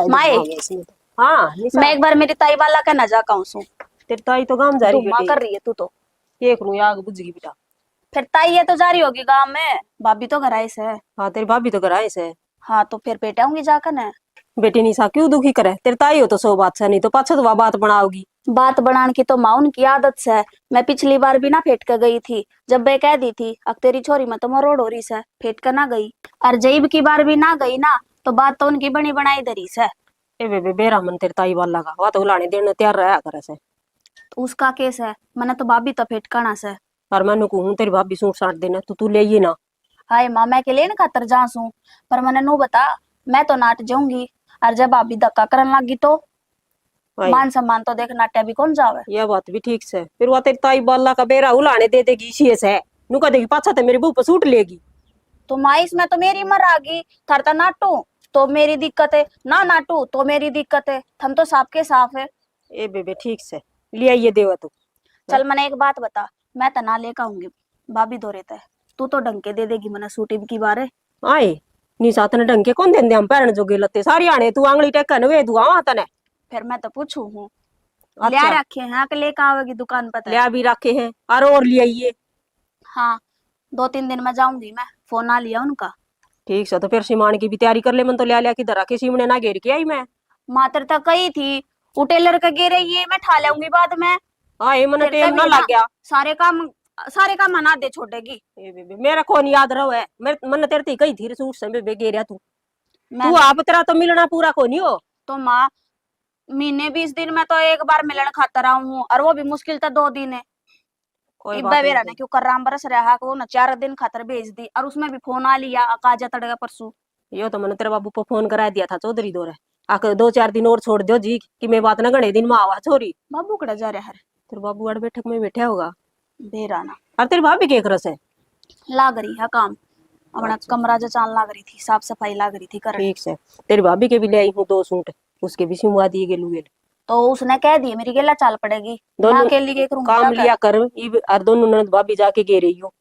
माए हाँ निशा, मैं एक बार मेरी ताई वाला का ना जा कहूँ सू तेरी ताई तो गांव जा रही धुम्मा बेटी। कर रही है तू तो। एक रू आग बुझ गई बेटा। फिर ताई ये तो जा रही होगी गांव में, भाभी तो घर आई से। हाँ तेरी भाभी तो कराए से। हाँ तो फिर बेटे आऊंगी जाकर ना। बेटी निशा क्यों दुखी करे, तेरी ताई हो तो सौ बात से, नहीं तो पाछा तो वह बात बनाओगी। बात बनाने की तो माँ उनकी आदत से है। मैं पिछली बार भी ना फेट कर गई थी, जब वे कह दी थी अब तेरी छोरी में तो मरोड़ हो रही से, फेट कर ना गई। और जईब की बार भी ना गई ना, तो बात तो उनकी बनी बनाई धरी से। ए बेबे बेरा मन तेरी ताई वाला का वह तो उलाने देने तैयार रहा करे से। तो उसका केस है, मैंने तो भाभी तो फेट करना से। और मैंने कहूँ तेरी भाभी सूट साट देना तो तू ले ही ना। हाय माँ मैं के लिए खातर जासूं, पर मैंने नो बता, मैं तो नाट जाऊंगी। और जब भाभी धक्का करने लगी तो भाई मान सम्मान तो देख नाट्य भी कौन जावे। यह बात भी ठीक से, फिर वह तेरी ताई वाला का बेरा उलाने दे देगी इसी से। नु कह देगी पाछा तो मेरी बहू पर सूट लेगी। तो माँ इसमें तो मेरी मर आ गई, थरता नाटू तो मेरी दिक्कत है ना, नाटू तो मेरी दिक्कत है, हम तो साफ के साफ है। ए बेबे ठीक से ले आइए देवा तू। चल मैंने एक बात बता, मैं तना लेकर आऊंगी भाभी दो रहता है, तू तो ढंग के दे देगी मैंने सूट की बारे। आए निशा तने ढंग के कौन देंदे हम पैरन जोगे लत्ते सारी आने तू आंगली टेकन वे दुआ तने। फिर मैं तो पूछू हूँ, लिया अच्छा रखे हैं कि लेकर आवेगी दुकान पर? लिया भी रखे हैं और ले आइए। हाँ 2-3 दिन में जाऊंगी मैं, फोन आ लिया उनका। ठीक से तो फिर सिमान की भी तैयारी कर ले, मन तो लिया लिया की धरा के सिमने ना घेर के आई मैं। मात्र तक कही थी वो टेलर का गे रही है, मैं ठा लाऊंगी बाद में। आए मन फिर टेम तभी ना ना लग गया। सारे काम मना दे छोड़ेगी। ए बेबे मेरा कौन याद रहो है, मेरे मन तेरे ती कही थी सूट से बेबे घेरिया तू। मैं तू आप तेरा तो मिलना पूरा को नहीं हो। तो माँ महीने 20 दिन में तो एक बार मिलन खातर आऊं हूँ, और वो भी मुश्किल तो 2 दिन है। कोई इब्बा बात नहीं बेरा ने क्यों कर राम बरस रहा को ना 4 दिन खातर भेज दी, और उसमें भी फोन आ लिया काजा तड़ेगा परसों। यो तो मैंने तेरे बाबू को फोन करा दिया था चौधरी दौरे, आकर 2-4 दिन और छोड़ दो जी कि मैं बात ना गणे दिन में आवा छोरी। बाबू कड़ा जा रहा है? तेरे बाबू अड़ बैठक में बैठा होगा। बेरा ना और तेरी भाभी के रस है। लाग रही है काम, अपना अच्छा कमरा जो चाल लाग रही थी, साफ सफाई लाग रही थी करने। ठीक से तेरी भाभी के भी ले आई हूँ 2 सूट, उसके भी सिमवा दिए गेलू गेल। तो उसने कह दिया मेरी गेला चाल पड़ेगी, मैं दोनों अकेली के करूंगी काम जाकर। लिया कर इब और दोनों ननद भाभी जाके गे रही हो।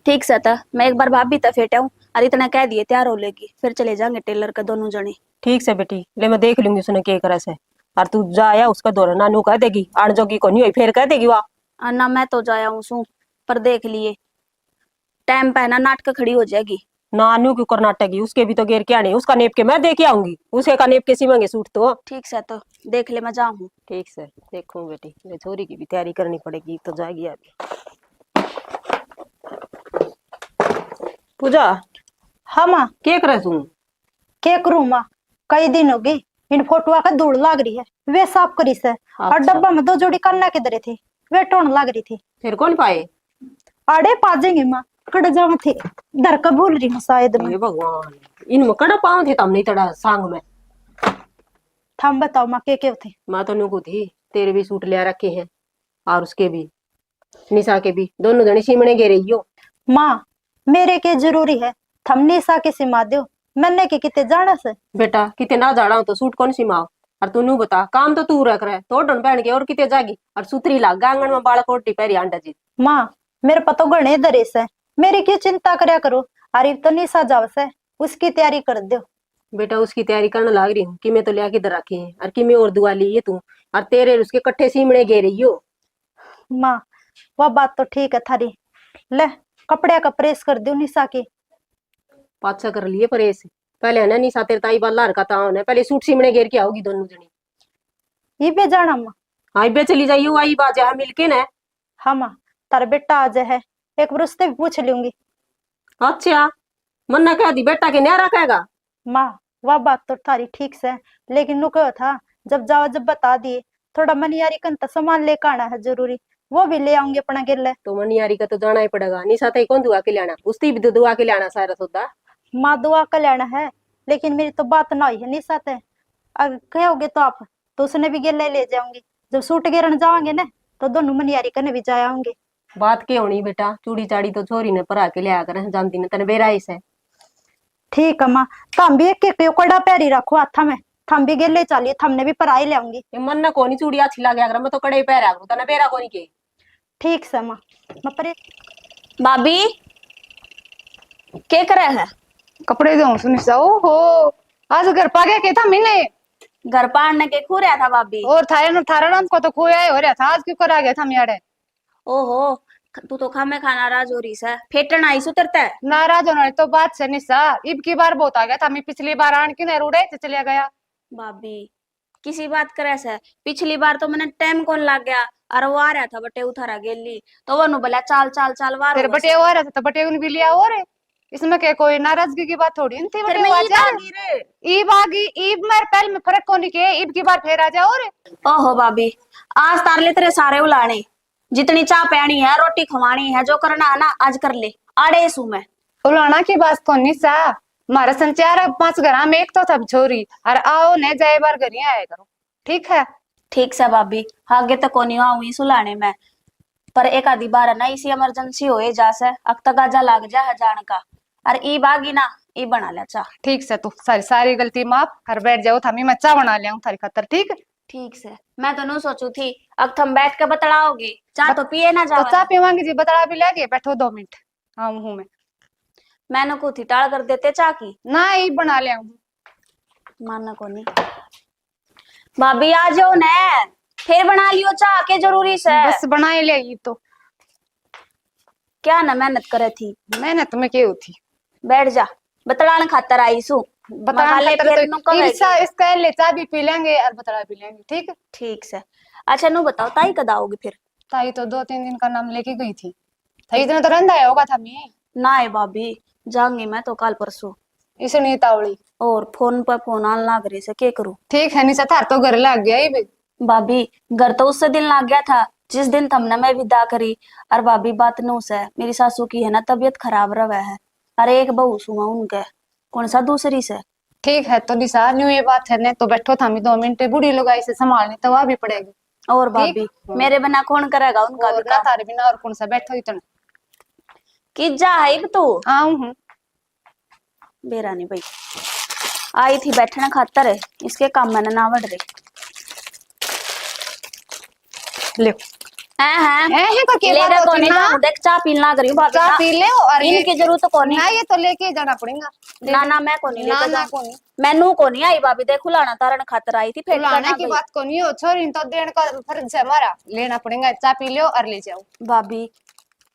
ठीक से था, मैं एक बार भाभी तक फेटा हूँ, और इतना कह दिए तैयार हो लेगी, फिर चले जाएंगे टेलर का दोनों जने। ठीक से बेटी ले मैं देख लूंगी उसने के करे से। और तू जाया उसका दौरा नानू कह देगी आण जोगी को नहीं हुई फिर कह देगी वाह। ना मैं तो जाया हूँ सू, पर देख लिए टाइम पे ना नाटक खड़ी हो जाएगी। नानू क्यों कर्नाटक की, उसके भी तो गेर के आने, उसका नेप के मैं दे के आऊंगी, उसे का नेप के सीमेंगे सूट तो। ठीक से तो देख ले, मैं जाऊँ। ठीक से देखूं बेटी, ये छोरी की भी तैयारी करनी पड़ेगी तो जाएगी अभी। पूजा हाँ माँ के करे तू। क्या करूँ माँ, कई दिन हो गई इन फोटुआ का धूल लाग रही है, वे साफ करी से। और अच्छा। डब्बा में 2 जोड़ी कन्ना के दरे थे, वे टोन लाग रही थी। फिर कौन पाए। आड़े पाजेंगे माँ, कड़ जावा थे, दर का भूल रही हूँ शायद मैं। हे भगवान इन मकड़ा पाँव थे तम नहीं तड़ा सांग में। थम बताओ माँ के थे। मैं तो नुकू थी तेरे भी सूट ले रखे हैं, और उसके भी निशा के भी, दोनों जने सिमने गे रही हो। माँ मेरे के जरूरी है, थम निशा के सिमा दो, मैंने के किते जाना से। बेटा किते ना जाना हो तो सूट कौन सिमाओ, और तू नू बता काम तो तू रख रहा है तो ढन पहन के और किते जागी, और सुतरी लाग आंगन में बाल कोटी पहरी आंडा जी। माँ मेरे पतो गणे दरे से, मेरी क्यों चिंता करया करो, अरे तो निशा जाव से, उसकी तैयारी कर दो। बेटा उसकी तैयारी करने लाग रही हूँ कि मैं तो लिया के रखी है, और कि मैं और दुआ ली है तू, और तेरे उसके कट्ठे सीमने गे रही हो। माँ वह बात तो ठीक है थारी, ले कपड़े का प्रेस कर दो निशा की। पाछा कर लिए परेश, पहले है ना निशा तेरे ताई बाल लार का ताव है, पहले सूट सीमने घेर के आओगी दोनों जनी। ये बे जाना माँ। हाँ बे चली जाइयो आई बात जहाँ मिलके ना। हाँ माँ तार बेटा आज है, एक बार उससे भी पूछ लूंगी। अच्छा मन ना कह दी बेटा के न्यारा कहेगा। माँ वह बात तो थारी ठीक से, लेकिन नु कहो था जब जाओ जब बता दिए, थोड़ा मनियारी कन तो सामान लेकर आना है जरूरी, वो भी ले आऊंगी अपना गिरले। तो मनियारी का तो जाना ही पड़ेगा, निशा तई कौन दुआ के लाना, उसकी भी तो दुआ के लाना सारा सौदा। माँ दुआ का लेना है, लेकिन मेरी तो बात ना हुई है निशा से, अगर कहोगे तो आप तो उसने भी गिरले ले जाऊंगी, जब सूट गिरन जाओगे ना तो दोनों मनियारी करने भी जाए आऊंगे। बात के होनी बेटा, चूड़ी चाड़ी तो छोरी ने परा के लिया कर जानती ने तने बेराई से। ठीक है माँ, थम भी एक कड़ा पैरी रखो हाथा में, थम भी गिरले चलिए, थमने भी पराई ले आऊंगी। ये मन ना कोनी चूड़ी अच्छी लगे अगर मैं तो कड़े पैर आगू तने बेरा कोनी के। ठीक से माँ मैं परे। भाभी के करे है? कपड़े दो सुनिसा। ओहो आज घर पा गया क्या था मैंने? घर पाड़ने के खू रहा था भाभी। और थारा नाम को तो खोया ही हो रहा था, आज क्यों करा गया था मेरे? ओहो, तू तो खामे खा नाराज हो रही है, फेटन आई सुतरता है। नाराज होना तो बात से निशा, इब की बार बहुत आ गया था, मैं पिछली बार आन के उड़े से चलिया गया। भाभी किसी बात करे से, पिछली बार तो मैंने टाइम कौन लग गया, और वो आ रहा था बटे उथारा गेली तो वो बोला चाल चाल चाल वार फिर हो बटे बस। वो आ रहा था तो बटे उन भी लिया और इसमें क्या कोई नाराजगी की बात थोड़ी न थी। फिर बटे मैं वो आ ईद जा आ गई रे। ईब आ गई, ईब मेरे पहले में फर्क कोनी के ईब की बार फिर आ जा और ओहो भाभी, आज तार ले तेरे सारे उलाने, जितनी चाह पैनी है रोटी खवानी है जो करना है ना आज कर ले, आड़े सू मैं। फुलाना की बात कोनी सा, हमारा संचार अब 5 घर में एक तो सब छोरी और आओ ने जाए बार घर ही आया करो, ठीक है? ठीक से भाभी, आगे तो कोनी आऊंगी सुलाने में, पर एक आधी बार है ना इसी इमरजेंसी होए जा से अब तक आजा लग जा है जान का, और ई बागी ना ई बना ले चा। ठीक से तू सारी सारी गलती माफ हर बैठ जाओ था, मैं चा बना लिया हूँ थारी खातर, ठीक? ठीक से, मैं तो नू सोचू थी अब तुम बैठ के बतलाओगे, चाह तो पिए ना तो जाओ। चा पीवांगी जी, बतला भी लेके बैठो 2 मिनट। हाँ हूँ मैं मैंने को थी टाल कर देते चाह की, ना ही बना लिया हूँ। मानना को नहीं। भाभी आ जाओ ने, फिर बना लियो चाह के जरूरी से। बस बना ही लिया ये तो, क्या ना मेहनत करे थी, मेहनत में क्या होती? बैठ जा, बतलाने खातर आई सू। बता मकाले खतर फिर नु तो कवेगी। इसका ले चा भी पी लेंगे और बतला भी लेंगे, ठीक? ठीक से, अच्छा नू बताओ ताई कद आओगी फिर? ताई तो 2-3 दिन का नाम लेके गई थी, था इतना तो रंधा आया होगा था मैं। ना है भाभी, जाऊंगी मैं तो कल परसों, इसने तावड़ी और फोन पर फोन आन लग रही से क्या करूं। ठीक है निशा, थार तो घर लग गया ही भी। भाभी घर तो उससे दिन लग गया था जिस दिन तुमने मैं विदा करी, और भाभी बात नू से मेरी सासू की है ना तबीयत खराब रहे है, अरे एक बहू सुआ उनके, कौन सा दूसरी से। ठीक है तो निशा न्यू ये बात है ने तो बैठो था, मैं 2 मिनट बूढ़ी लोग ऐसे संभालनी तो वह भी पड़ेगी। और भाभी मेरे बिना कौन करेगा उनका भी और ना काम। तारे बिना और कौन सा बैठो इतना। कि जा है तू आऊं हूँ बेरा नहीं भाई, आई थी बैठने खातर है, इसके काम मैंने ना बढ़ रही ले है तो के लेगा बात कौन होती है ना, ना, देख चाह पीना करी भाभी चाह ना, पी ले और ये इनकी जरूरत को नहीं। ना ये तो लेके जाना पड़ेगा। ना ना मैं को नहीं ना लेके ना जा, को नहीं मैनू को नहीं आई भाभी, देख खुलाना तारण खातर आई थी फेट बुलाने करना की गई। बात को नहीं हो, छोरी तो देने का फर्ज है हमारा, लेना पड़ेगा, चाह पी लो और ले जाओ। भाभी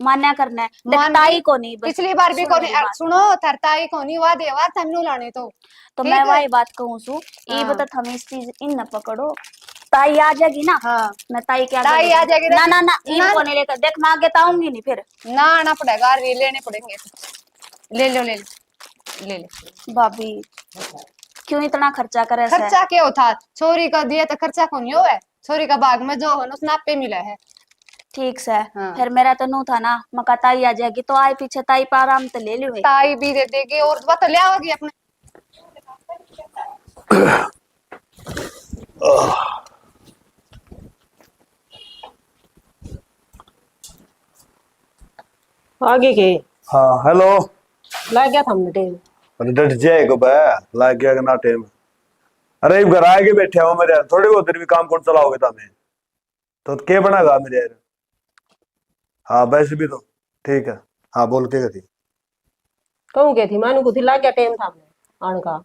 मान्या करना है, देख मान ताई ली। को नहीं, बस पिछली बार भी सुन कोनी मेरी बात। सुनो थरताई कोनी वादे वा तन्नू लाने तो तो ठीक मैं है? वही बात कहूँ सु, ये हाँ। बता थम इस चीज इन न पकड़ो, ताई आ जाएगी ना, हाँ मैं ताई क्या ताई आ जाएगी ना ना ना ना इन को नहीं लेकर, देख मैं आगे ताऊंगी नहीं फिर। ना आना पड़ेगा, ये लेने पड़ेंगे, ले लो ले लो ले ले। भाभी क्यों इतना खर्चा करे ऐसे? खर्चा क्या होता, छोरी का दिया तो खर्चा को नहीं हुआ, छोरी का भाग में जो हो उस नाप पे मिला है। ठीक से हाँ। फिर मेरा तो नू था ना, मका ताई आ जाएगी तो आई पीछे ताई पर आराम तो ले लियो है। ताई भी दे देगी और बात ले आओगी अपने। आगे के हाँ हेलो। लग गया था हमने टाइम। अरे डट जाएगा बे, लाग गया कि ना टाइम। अरे घर आके बैठे हो मेरे यार, थोड़ी बहुत देर भी काम कौन चलाओगे तुम्हें, तो क्या बनागा मेरे यार। हाँ वैसे भी तो ठीक है। हाँ बोल के थी कहूँ क्या थी, मानू को थी लग गया टाइम था हमने आने का।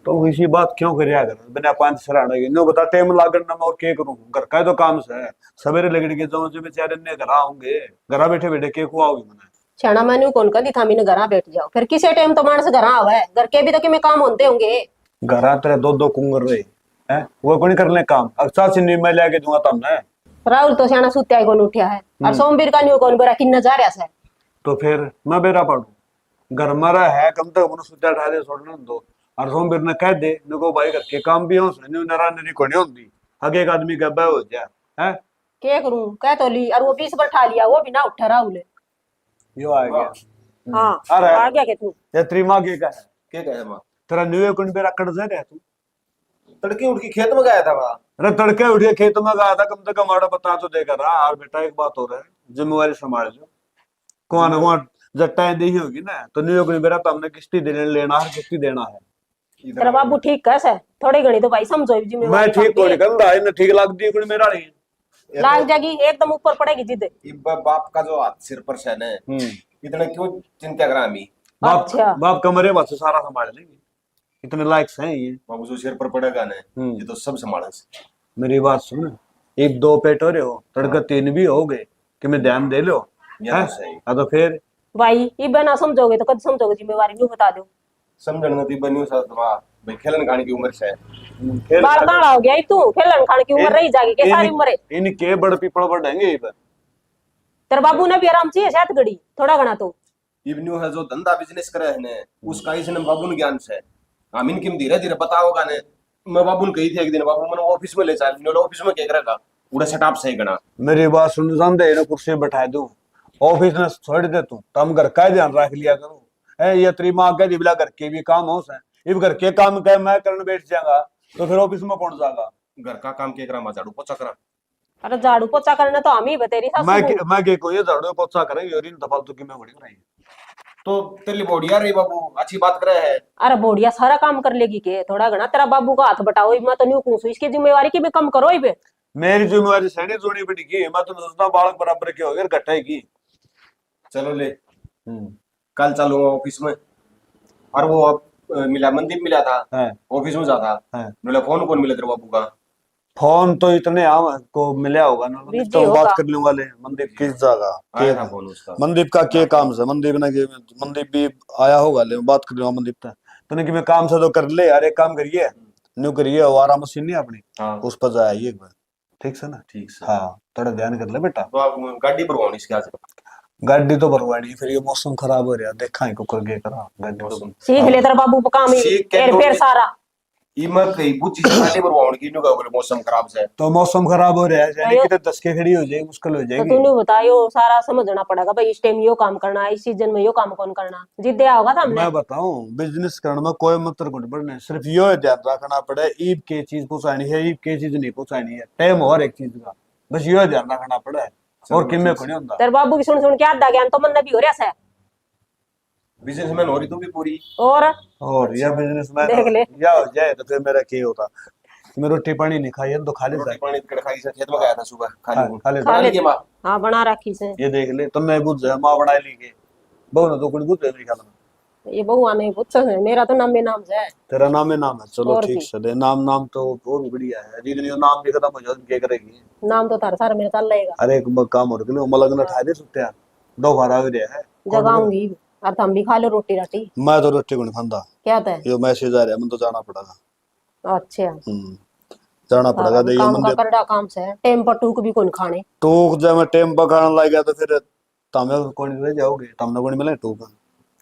तो इसी बात क्यों कर बिना 5 सराहना की नो बता टाइम लागन ना, मैं और क्या करूँ, घर का तो काम से है, सवेरे लगड़ के जाऊँ जो बेचारे ने घर आऊंगे, घर बैठे बैठे के खुआओगी मैंने। छाना मैंने कौन कदी था मैंने घर बैठ जाओ, फिर किसी टाइम तो मानस घर आवा है, घर के भी तो कि काम होते होंगे। घर तेरे 2-2 कुंगर रहे हैं, वो कौन करने काम, अक्सर से मैं लेके दूंगा तुमने। राहुल तो सियाना सुत्या कौन उठा है, और सोमवीर का न्यू कौन बरा किन्ना जा रहा है। तो फिर मैं बेरा पड़ू, घर मारा है कम तक उन्हें सुत्या उठा दे छोड़ने दो, और सोमवीर ने कह दे नको भाई घर के काम भी हो नरा नरी को नहीं होती, आगे एक आदमी का बह हो जाए है। क्या करूं, कह तो ली और वो 20 बार ठा लिया, वो भी ना उठा राहुल। यो आ गया। हाँ अरे आ गया के तू ये तेरी माँ के का है, क्या कहे माँ? तेरा न्यू कुंड पे रखड़ से रह तू। तड़के उठ के खेत में गया था वहां। अरे तड़के उठे खेत में गया था, कम से कम आड़ा बता तो देकर रहा। और बेटा एक बात हो रहा है, जिम्मेवारी संभाल जो, कौन कौन जट्टाएं दी होगी ना, तो न्यू कुंड बेरा तो हमने किस्ती देने लेना है, किस्ती देना है। तेरा बाबू ठीक कैसे, थोड़ी घड़ी तो भाई समझो मैं जिम्मेवारी ठीक को निकल रहा है, ठीक लग दी कुंड मेरा नहीं। ये लाग तो जाएगी एकदम ऊपर पड़ेगी जिद। इब्बा बाप का जो हाथ सिर पर शैन है, इतना क्यों चिंता करा मी? बाप अच्छा। बाप कमरे बस सारा संभाल लेंगे। इतने लायक हैं ये। बाबू जो सिर पर पड़ेगा ना ये तो सब संभाले। मेरी बात सुन, एक दो पेट हो रहे हो, तड़का 3 भी हो गए कि मैं ध्यान दे लो। ये हैं? तो सही। हाँ तो फिर भाई ये बना समझोगे तो कद समझोगे, जिम्मेवारी न्यू बता दो। समझण नती बन्यू सा भाई खेलन खाने की उम्र से। फिर बाल काड़ा हो गया तू, खेलन खाने की उम्र रही जागी के सारी उम्र है। इनके बड़ पीपल बढ़ेंगे इधर। तेरे बाबू ने भी आराम चाहिए शायद घड़ी थोड़ा घना तो। इवन्यू है जो धंधा बिजनेस करे है ने उसका इसने बाबू ने ज्ञान से हम इनकी धीरे धीरे बताओगा ने। मैं बाबू ने कही थी एक दिन, बाबू मैंने ऑफिस में ले चल, ने ऑफिस में क्या करेगा उड़ा सेटअप सही गना। मेरी बात सुन, जानते ना कुर्सी बैठा दूं, ऑफिस में छोड़ दे तू, तम घर का ध्यान रख लिया करूं। है ये तेरी माँ कह दिबला घर के भी काम हो से, इब घर के काम कह मैं करने बैठ जाऊंगा तो फिर ऑफिस में कौन जाएगा? घर का काम के करा, झाड़ू पोछा करा। अरे झाड़ू पोछा करना तो हम ही बतेरी मैं के को ये झाड़ू पोछा करेंगे और इन फालतू की मैं बड़ी कराएंगे। तो तेरी बढ़िया रही बाबू, अच्छी बात करे है। अरे बोडिया सारा काम कर लेगी के थोड़ा घना तेरा बाबू का हाथ बटाओ, मैं तो न्यू पूछू इसकी जिम्मेवारी की भी कम करो इबे। मेरी जिम्मेवारी सैनी जोड़ी बेटी की, मैं तो सोचता बालक बराबर के हो गए घटाई की। चलो ले कल चलूंगा ऑफिस में। और वो मिला मनदीप मिला था ऑफिस में जाता बोला फोन कौन मिला तेरे बाबू का? फोन तो इतने आम को मिला होगा ना, बिजी तो होगा। बात कर लूं वाले। मनदीप किस जगह आया था फोन उसका। मनदीप का क्या काम से? मनदीप ने मनदीप भी आया होगा, ले बात कर लूंगा मनदीप से। तूने कि मैं काम से तो कर ले यार, एक काम करिए न्यू करिए, आवारा मशीन नहीं अपनी हाँ उस पर जाइए एक बार, ठीक से ना? ठीक से। हाँ थोड़ा ध्यान कर ले बेटा। तो आप गाड़ी भरवानी इसके आज। गाड़ी तो भरवानी, फिर ये मौसम खराब हो रहा, देखा है कुकर के करा गाड़ी तो। सीख ले तेरा बाबू काम ही सीख के फिर तो- सारा। इमा कई बुच्ची से गाड़ी भरवानी की नु का बोले मौसम खराब से। तो मौसम खराब हो रहा है, यानी अयो। कि 10 के खड़ी हो जाएगी, मुश्किल हो तो जाएगी। तूने बतायो सारा समझना पड़ेगा भाई, इस टाइम यो काम करना, इस सीजन में यो काम कौन करना, जिद्दे होगा था हमने। मैं बताऊं बिजनेस करने में कोई मतलब कुछ बढ़ने, सिर्फ यो ध्यान रखना पड़े ईब के चीज पहुंचानी है, ईब के चीज नहीं पहुंचानी है, टाइम और एक चीज का बस यो ध्यान रखना पड़े, और किमें को नहीं होता। तेरे बाबू की सुन के आधा ज्ञान तो मन भी हो रहा है। बिजनेसमैन हो रही तू भी पूरी। और यह बिजनेसमैन देख ले। या हो जाए तो फिर मेरा क्या होता? मैं रोटी पानी नहीं खाई है तो खा ले रोटी पानी कड़खाई से खेत में गया था सुबह खाली। खा ले। खा ले। के मां हाँ बना रखी से। ये देख ले, तुमने बुझ जाए मां बना ली के बहु ना तो कुछ बुझ जाए मेरे ख्याल में। ये बहू आने पूछ मेरा तो नाम में नाम है। तेरा नाम है चलो और ठीक की। से दे नाम तो वो भी बढ़िया है, जितनी नाम भी खत्म हो जाए क्या करेगी? नाम तो तार सारा मेरे चल लगेगा। अरे एक काम और के लिए मलग ना ठा दे सुत्या दो बार आ रहा है जगाऊंगी और तुम भी खा लो रोटी राटी। मैं तो रोटी को नहीं खांदा। क्या था? यो मैसेज आ रहा है, मैं तो जाना पड़ेगा। अच्छा जाना पड़ेगा। दे काम का मंदिर करड़ा काम से टाइम पर टूक भी कौन खाने। तो जब मैं टेम पकाने लग गया तो फिर तमे कौन ले जाओगे? तमने कौन मिले टूक?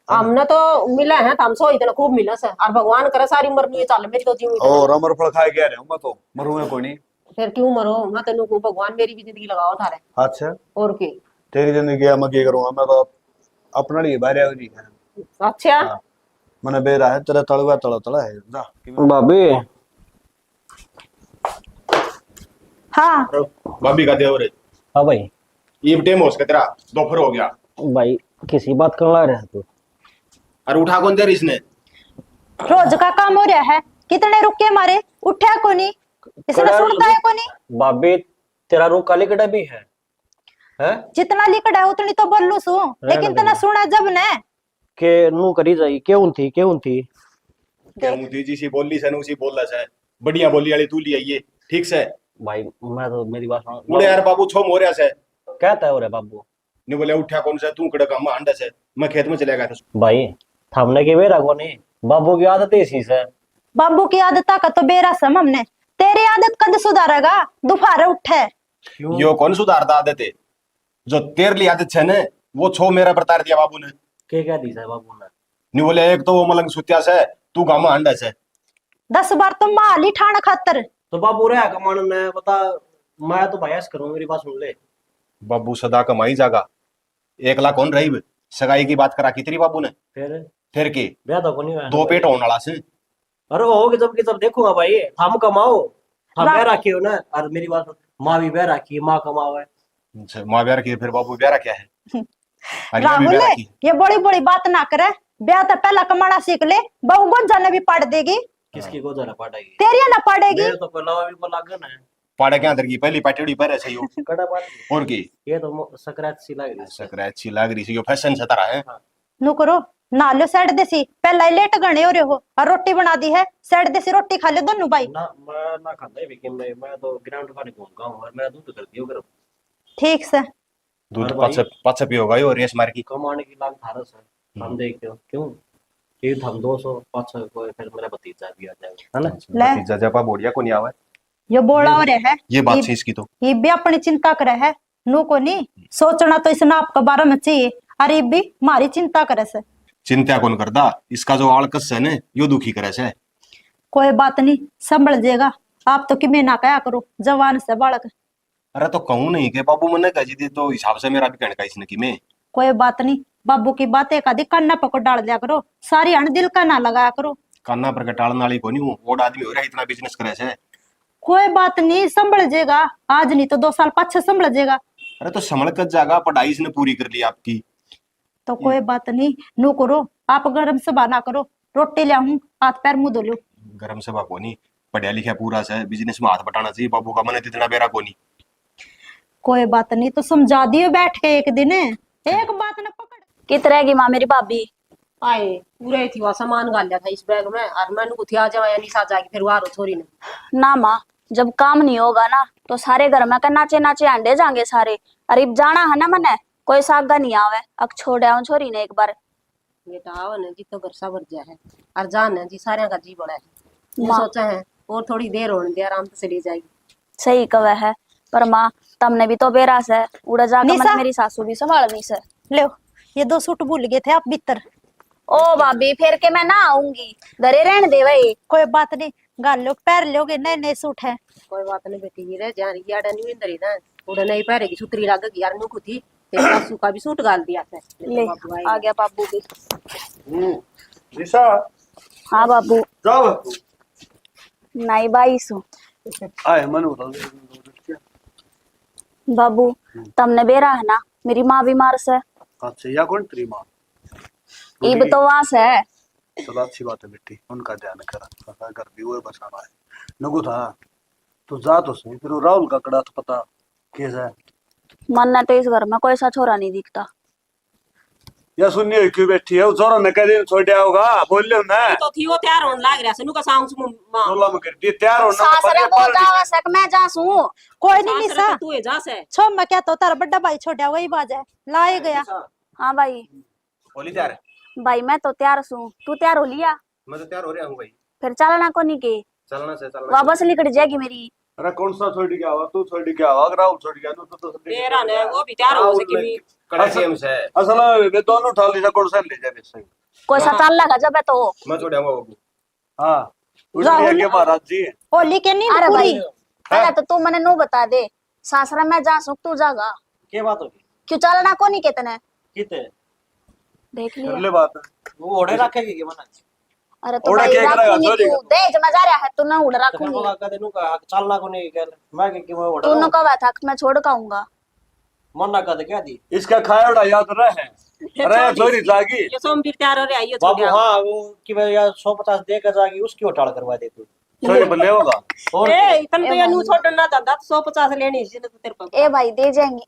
हमने तो मिला है, हम सो इतना खूब मिला से, और भगवान करे सारी उम्र नहीं चल मेरी तो जीव इतना। और अमर फल खाए कह रहे हूं मैं तो मरूंगा कोई नहीं। फिर क्यों मरो, मैं तेनू को भगवान मेरी भी जिंदगी लगाओ थारे। अच्छा और की तेरी जिंदगी मैं क्या करूंगा? मैं तो अपना लिए बाहर आ जी है। अच्छा मैंने बेरा है तेरा तलवा तला है जा भाभी। हाँ भाभी का देवर है। हाँ भाई। ये टाइम हो उसका तेरा दोपहर हो गया। भाई किसी बात कर ला रहे तू? अरे उठा कौन दे रही इसने? रोज का काम हो रहा है, कितने रुके मारे उठा को नहीं, इसने सुनता है को नहीं। भाभी तेरा रूम काली कटा भी है? जितना लिखड़ा है उतनी तो बोलू सू, लेकिन तना सुना जब ने के नू करी जाई क्यों थी क्या मुझे जी सी बोली से उसी बोलला से बढ़िया बोली वाली तू ली आइए ठीक से। भाई मैं तो मेरी बात सुन। उड़े यार बाबू छो मोरिया से कहता है रे बाबू। ने बोले उठा कौन से तू कड़ा काम अंडा से मैं खेत में चले गया था। भाई थमने के बेरा को नहीं, बाबू की आदत ऐसी है। बाबू की आदत का तो बेरा सम हमने, तेरी आदत कद सुधारेगा? दोपहर उठे यो कौन सुधारता आदत है? जो तेर ली आदत है ने वो छो मेरा प्रतार दिया बाबू ने। क्या दी है बाबू ने? नी बोले एक तो वो मलंग सुत्या से तू गामा अंडा से 10 बार तो माली ठाण खातर। तो बाबू रे कमान ने बता, मैं तो भाई ऐस करूं, मेरी बात सुन ले। बाबू सदा कमाई जागा 1 लाख कौन रही सगाई की बात करा कितनी बाबू ने? फिर के ब्याह तो नहीं हुआ। 2 पेट होने वाला से। अरे होगी जब की तब देखूंगा भाई, हम कमाओ हम ब्याह रखी हो ना। और मेरी बात सुन, माँ भी ब्याह रखी है, माँ कमाओ है। माँ ब्याह रखी है, फिर बाबू ब्याह क्या है? अरे मैं भी राहुल ब्याह रखी। ये बड़ी बड़ी बात ना करे, ब्याह तो पहला कमाना सीख ले, बहू गोजा ने भी पढ़ देगी। किसकी गोदा ना पड़ेगी? तेरी ना पढ़ेगी। मेरे तो पहला भी बोला गया ना। पाड़े क्या अंदर की पहली पाटेड़ी पर ऐसे ही कड़ा बात और की ये तो सकरात सी लग रही है। सकरा अच्छी लग रही है, यो फैशन से तरह है। नु करो ना लो साइड देसी पहला ही लेट गणे हो रहे हो और रोटी बना दी है साइड देसी रोटी खा लो दोनों भाई। ना मैं ना खाता है लेकिन मैं तो ग्राउंड का घूम गया हूं और मैं दूध कर दियो कर ठीक से दूध अरे भाई। पाछे पियोगा ये और रेस मार की कमाने की लाग थारस है हम देखते हो क्यों ये हम 200 500 को फिर मेरा भतीजा भी आ जाएगा है ना। ले। भतीजा जपा बोलिया को नहीं आवे ये बोला हो रहा है ये बात है इसकी तो ये भी अपनी चिंता करे है नो को नहीं सोचना तो इसने आपका बारे में चाहिए अरे ये भी हमारी चिंता करे से। चिंता कौन करता इसका जो आलकस है ने यो दुखी करे से। कोई बात नहीं संभल जाएगा आप तो कि मैं ना कहा करो जवान से बालक। अरे तो कहूं नहीं के बाबू मैंने कह दी तो हिसाब से मेरा भी कहने का इसने की मैं कोई बात नहीं बाबू की बातें का कान्ना पकड़ डाल दिया करो सारी अण दिल का ना लगाया करो। कान्ना पर टालने वाली को नहीं हूं ओड आदमी हो रहा है इतना बिजनेस करे से। कोई बात नहीं संभल जाएगा आज नहीं तो 2 साल पाछे संभल जाएगा। अरे तो संभल कर जागा पढ़ाई इसने पूरी कर ली आपकी तो कोई बात नहीं नो करो आप गरम सभा ना करो रोटी ले आऊं हाथ पैर मुंह धो लो। गरम सभा को नहीं पढ़िया लिखा पूरा से बिजनेस में हाथ बटाना चाहिए बाबू का मन इतना बेरा को नहीं। कोई बात नहीं तो समझा दियो बैठ के एक दिन एक बात ना पकड़। कित रहेगी माँ मेरी भाभी? आए पूरे थी वहाँ सामान गाल लिया था इस बैग में और मैंने कुछ आ जाए निशा जाएगी फिर वारो छोरी ने ना माँ जब काम नहीं होगा ना तो सारे घर में का नाचे नाचे अंडे जाएंगे सारे। अरे अब जाना है ना मने कोई सागा नहीं आवे अब छोड़ आऊं छोरी ने एक बार। बेटा आओ ना जी तो घर सा भर जाए है और जान है जी सारे का जी बड़ा है ये माँ। सोचा है और थोड़ी देर होने दे आराम से ले जाएगी। सही कवे है पर माँ तमने भी तो बेरा से उड़ा जाकर निशा। मन मेरी सासू भी संभालनी से। लो ये 2 सूट भूल गए थे आप भीतर। ओ भाभी फिर के मैं ना आऊंगी घरे रहने दे भाई। कोई बात नहीं गाल लो पैर लोगे नए नए सूट है। कोई बात नहीं बेटी जी रे जान यार नहीं इंदरी ना उड़ा नहीं पैरेगी सुतरी लागेगी यार नुकु थी तेरे सासू का भी सूट गाल दिया था ले आ गया बाबू भी। निशा हाँ बाबू जाओ बाबू नहीं बाई सु आए मन उठा बाबू तमने बेरा है ना मेरी माँ बीमार से अच्छा या कौन तेरी माँ ईब तो वहां से है। चलो अच्छी बात है बेटी उनका ध्यान करा घर भी वो बसाना है नगु था तो जा तो सही फिर वो राहुल का कड़ा तो पता कैसा है। मन ने तो इस घर में कोई सा छोरा नहीं दिखता। या सुनिए क्यों बैठी है जोरो ने कह दिन छोड़ दिया होगा बोल ले ना तो थी वो तैयार होने लाग रहा सनु का सांग मां सोला में कर दी तैयार होना सासरे को जावा सक मैं जासू। कोई नहीं निशा तू है जा से छो मैं क्या तो तारा बड़ा भाई छोड़ा वही बाज है लाए गया। हाँ भाई होली तैयार है भाई मैं तो तैयार सू तू तैयार हो लिया मैं तो तैयार हो रहा हूँ भाई फिर चलना को नहीं के चलना से चलना वापस निकट जाएगी मेरी। अरे कौन सा छोड़ गया हुआ तू छोड़ गया हुआ राहुल छोड़ गया तो तेरा ने वो भी तैयार हो सके भी कड़ा सेम से असल में वे दोनों उठा लीजिए कौन सा ले जाए वैसे कोई सा चल लगा जब है तो। मैं छोड़ आऊंगा बाबू हाँ उसने आगे महाराज जी होली के नहीं अरे पूरी भाई पहले तो तू मने नो बता दे सासरा में जा सक तू जागा क्या बात होगी क्यों चलना को नहीं कितने कितने देख कर लिया। ले बात वो ओढ़े रखेगी क्या मना अरे तो ओड़ा भाई क्या करेगा, रखूंगी सॉरी। तू देज में जा रहा है तू ना उड़ तो फिर रखूंगी वो का देनु का चलना को नहीं कह मैं कि मैं ओढ़ तू न कहा था कि मैं छोड़ काऊंगा। मन ना कर क्या दी इसका खाया उड़ा याद रहे अरे छोरी जागी ये सोमवीर तैयार हो रहा है ये बाबू छोड़ हाँ वो कि मैं यार 150 दे कर जाएगी उसकी उठाड़ करवा दे तू छोरी बल्ले होगा और ए इतन तो ये नु छोड़ना चाहता 150 लेनी है तो तेरे को ए भाई दे जाएंगे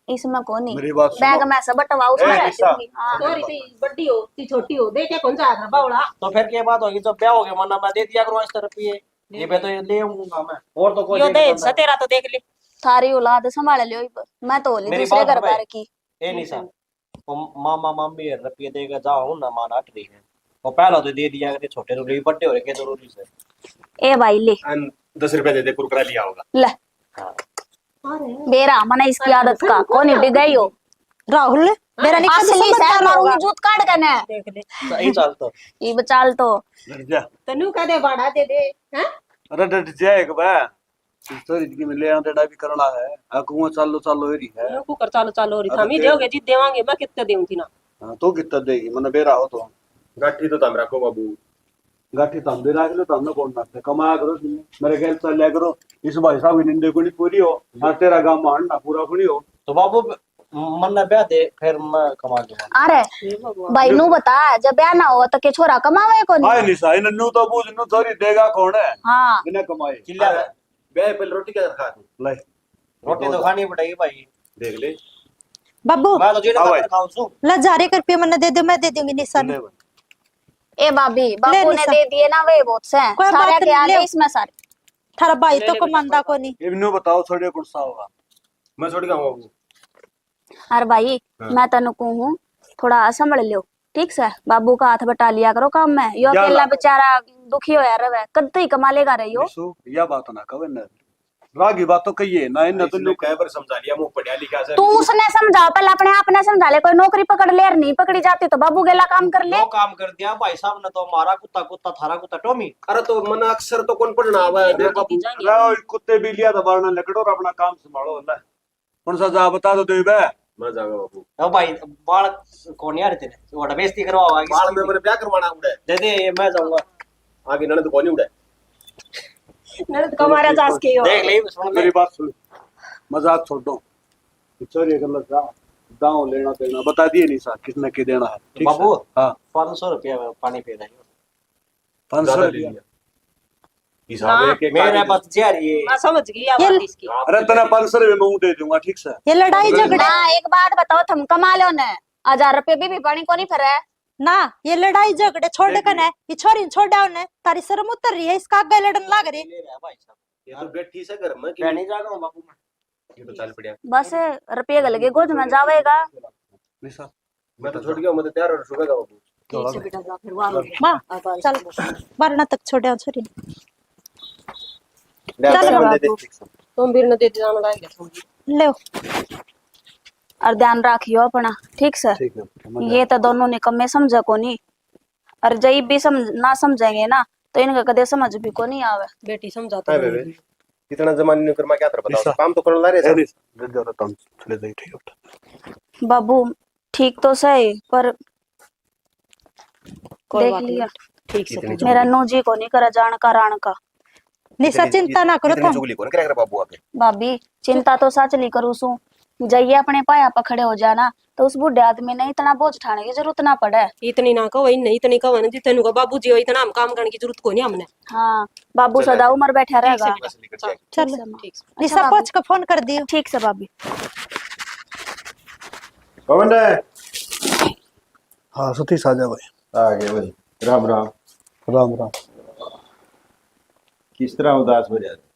इसमें को नहीं मेरी बात सुनो। बैग में से बटवा उसमें ए, रख निशा। दूंगी। हाँ छोरी सी बड़ी हो ती छोटी हो देखे कौन सा आकर बावड़ा तो फिर क्या बात होगी जब ब्याह हो गया वरना मैं दे दिया करूँ इस तरफ ये मैं तो ये ले आऊंगा मैं और तो कोई यो देगा दे बंदा। तेरा तो देख ले थारी औलाद संभाल लियो मैं तो होली मेरी दूसरे बात घर भाई। बार की। ए निशा वो मामा मामी रुपये देकर जाओ ना मान हट रही है वो पहला तो दे दिया करते छोटे तो ले बड़े हो रहे के जरूरी से ए भाई ले 10 रुपए दे दे कुरकुरा लिया होगा ले बेरा मना इसकी आदत का कौन डिग गई हो राहुल मेरा निकल असली से मारूंगी जूत काट के ने देख ले सही चल तो ये बचाल तो डर जा तनु का दे बाड़ा दे दे हैं अरे डर जाए एक बा छोरी की मिले आंटेड़ा भी करना है अकुआ चालो चालो एरी है नु कर चालो चालो री अरे थमी दे- दोगे जी देवांगे मैं कितने देऊं थी ना हाँ, तो कितना देगी मन बेरा हो तो गाठी तो तम रखो बाबू गाठी तम दे रख लो तमने कौन रखते कमाया करो तुम मेरे ख्याल से लिया करो इस भाई साहब निंदे को नहीं पूरी हो ना तेरा गांव मान ना पूरा कुनी हो तो बाबू मन ना ब्याह दे फिर मैं कमा दूंगा अरे भाई नु बता जब ब्याह ना हो तो के छोरा कमावे को आए नहीं। निशा इन न्यू तो बूझ न्यू छोरी देगा कौन है हाँ बिना कमाए चिल्ला बे पहले रोटी क्या खा तू ले रोटी तो खानी पड़ेगी भाई देख ले बाबू मैं तो जेड़ा हाँ भाई। खाऊं सु ला 1000 रुपये मैंने दे दो, मैं दे दूंगी निशा ने। ए भाभी, बाबू ने निशा। दे दिए ना, वे बहुत से हैं। कोई सारे बात के नहीं, आगे ले। इसमें सारे। थारा भाई ले तो ले को बेटा, मंदा को नहीं। इवनु बताओ थोड़े कौन सा होगा। मैं छोड़ गया हूँ बाबू। अरे भाई, हाँ। मैं तनु कहूँ, थोड़ा संभल लियो, ठीक से। बाबू का हाथ बटा लिया करो काम में। यो या अकेला ला। बेचारा दुखी होया रहे, कद ही कमा लेगा रहियो। निशु या बात ना कवे न रागी बात तो कहिए ना इन तो इसने कई बार समझा लिया, मुंह पढ़िया लिखा से तू उसने समझाओ, पहले अपने आप ने समझा ले। कोई नौकरी पकड़ ले, और नहीं पकड़ी जाती तो बाबू गेला काम कर ले। दो काम कर दिया भाई साहब ने, तो हमारा कुत्ता कुत्ता थारा कुत्ता टोमी। अरे तो मन अक्सर तो कौन पढ़ना हुआ है देख बाबू। राव कुत्ते भी लिया तो वरना लकड़ो और अपना काम संभालो अल्लाह कौन सा जा बता दो देबे। मैं जाऊंगा बाबू। ओ भाई बाल कौन यार तेरे वो बेइज्जती करवाओ बाल में मेरे ब्याह करवाना उड़े दे दे ये मैं जाऊंगा। आगे ननद कौन उड़े। नरद कमारा जास के हो। देख ले सुन ले मेरी बात सुन मजाक छोड़ दो चोरी गलत जा दांव लेना देना बता दिए नहीं सा किसने के देना है ठीक से? बाबू हाँ 500 रुपया पानी पी रहा है 500 ज्यादा ले रुपया लिया हिसाब है कि मेरा बस जा रही है। मैं समझ गई ये- बात इसकी। अरे तना 500 रुपये मैं दे दूंगा ठीक से। ये लड़ाई झगड़े ना, एक बात बताओ, तुम कमा लो ने 1000 रुपये भी पानी को नहीं फिरे। ना, ये लड़ाई झगड़े छोड़ कर है, ये छोरी छोड़ा उन्हें, तारी शर्म उतर रही है, इसका आगे लड़न लग रही। ले रहा है भाई साहब ये तो बैठी से घर में कि मैं नहीं जागा हूं बाबू मैं। ये तो चल पड़िया। बस रुपये गल के गोद में जावेगा। निशा मैं तो छोड़ गया हूं, मैं तो तैयार और सुबह का बाबू। ठीक से बेटा जा फिर वहां माँ चल बारना तक छोड़े छोरी। ले चल पैसे दे दे। तुम भी न दे दे जाना लाएगा। ले और ध्यान रखियो अपना, ठीक से। ठीक है ये तो दोनों निकम्मे समझे को नहीं, और जब भी ना समझेंगे ना तो इनका कदे समझ भी को नहीं आवे। बेटी समझाता हाय बेबे इतना जमाने नहीं कर मैं क्या कर बताओ निशा। काम तो करना ला रहे सब। जरा काम चले जाए ठीक है बाबू ठीक तो सही, पर कोई देख बात नहीं। लिया, ठीक से इतनी मेरा नूजी को नहीं करा जान का राण का। निशा चिंता ना करो इतनी तुम। चुगली कौन करेगा बाबू आके। भाभी चिंता तो सच ली करू सू, जाइए अपने पाया पर खड़े हो जाना तो उस बूढ़े आदमी ने इतना बोझ उठाने की जरूरत ना पड़े। इतनी ना कहो, नहीं इतनी कहो ना जितने को बाबूजी हो, इतना हम काम करने की जरूरत को नहीं हमने। हाँ, बाबू सदा उम्र बैठा रहेगा। बस लेकर जाए। चल ठीक से। निशा अच्छा, पोच का फोन कर दियो। ठीक से भाभी। कौन है हाँ सतीश आ जा भाई। आ गया भाई। राम राम। राम राम। किस तरह उदास हो जाते।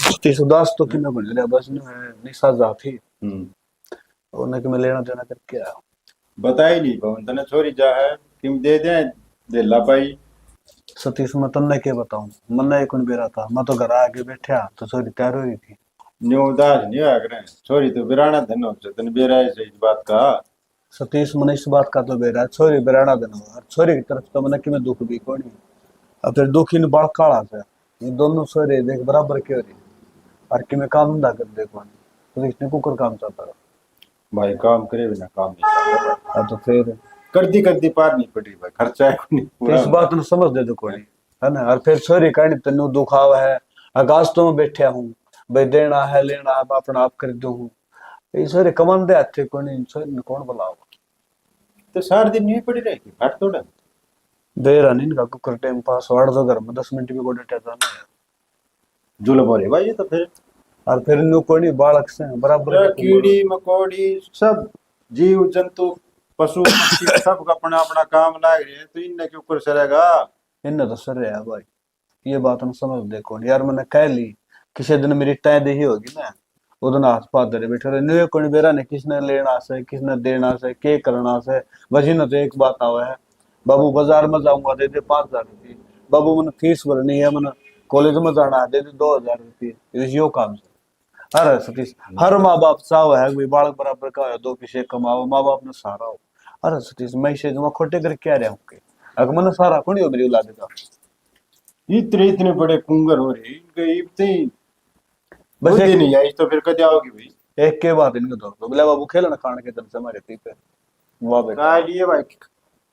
सतीश उदास तो किन्ना बन लिया बस निशा जा थी उन्हें कि मैं लेना देना करके आया। बताई नहीं पवन तने छोरी जा है किम दे दे ला पाई। सतीश मैं तन्ने के बताऊं मन्ना एक बेरा था मैं तो घर आके बैठा तो छोरी तैयार हो रही थी। न्यू उदास नहीं हुआ करे छोरी तो बिराना धन हो तने बेरा है इस बात का। सतीश मन इस बात का तो बेरा छोरी बिराना देना छोरी की तरफ तो मन कि मैं दुख भी कोनी अब फिर दुख इन बड़ काला से ये दोनों छोरे देख बराबर क्यों रही और कि मैं काम धंधा कर दे कौन तो इसने कुकर काम चाहता रहा भाई काम करे बिना काम नहीं करता। तो फिर कर दी पार नहीं पड़ी भाई खर्चा है कोनी तो पूरा इस बात ने समझ दे दो कोई है ना और फिर छोरी कहनी तेन दुख आवा है आकाश तो मैं बैठा हूँ भाई देना है लेना है अपना आप कर दू हूँ ये छोरी कमान दे अच्छे कोनी छोरी ने कौन बुलाओ तो सारा दिन नहीं पड़ी रहेगी घाट थोड़ा दे रहा नहीं का कुकर टाइम पास वाड़ दो घर में 10 मिनट भी कोई जाना है जुलम हो रही भाई ये तो फिर और फिर नु कोनी बालक से बराबर कीड़ी मकोड़ी सब जीव जंतु पशु पक्षी सब अपना अपना काम लाग रहे हैं तो इनने के ऊपर सरेगा। इन्हें तो सर है भाई ये बात हम समझ देखो यार मैंने कह ली किसी दिन मेरी टाइम दही होगी ना वो दिन हाथ पाथ धरे बैठे रहे न्यू कोनी बेरा ने किसने लेना से किसने देना से के करना से वजी न तो एक बात आवे है बाबू बाजार में जाऊंगा दे दे 5000 रुपये बाबू मैंने फीस भरनी है मैंने कॉलेज में जाना है दे दे 2000 रुपये यो काम से। अरे सतीश हर माँ बाप चाहो है भाई बालक बराबर का हो दो पीछे कमाओ माँ बाप ने सहारा हो। अरे सतीश मैं इसे जो खोटे कर क्या रहा हूँ अगर मैंने सारा कौन हो मेरी औलाद का इतने बड़े कुंगर हो रहे इनके इतने बस बुद्धि एक, नहीं आई तो फिर कद आओगी भाई। एक के बाद इनके दौर बोले बाबू खेलना खाने के तरफ से हमारे पी पे वाह बेटा काय लिए भाई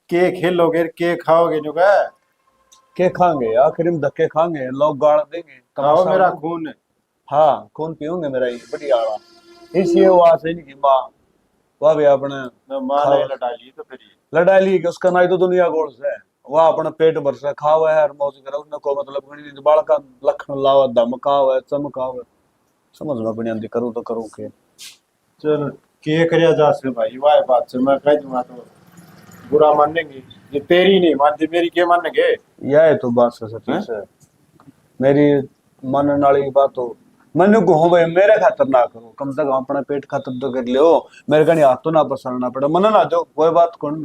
के खेलोगे के खाओगे जो का के खाएंगे आखिर में धक्के खाएंगे लोग गाड़ देंगे खाओ तमाशा मेरा होगा। खून है। हाँ कौन पियोगे मेरा ये बड़ी आड़ा इसलिए वो आज इनकी माँ वह भी अपने ना माँ खाओ। ने लटा ली तो फिर ये लड़ा ली कि उसका नाई तो दुनिया गोल से वह अपना पेट भर से खावा है हर मौज करे उसने को मतलब गणी बाल का लखन लावा धमकाव है चमकाव है समझ में अपनी अंधी करूँ तो करूँ के चल के करया जा से भाई, वाह बात से मैं कह दूंगा तो बुरा मानेंगे। ये तेरी नहीं मानती, मेरी के मानेंगे? यह तो बात सच्ची है। मेरी मानने वाली बात तो मनु को हो भाई, मेरे खातर ना करो, कम से कम अपने पेट खातर तो कर लियो। मेरे कहीं हाथ तो ना पसरना पड़े, मन ना दो कोई बात कौन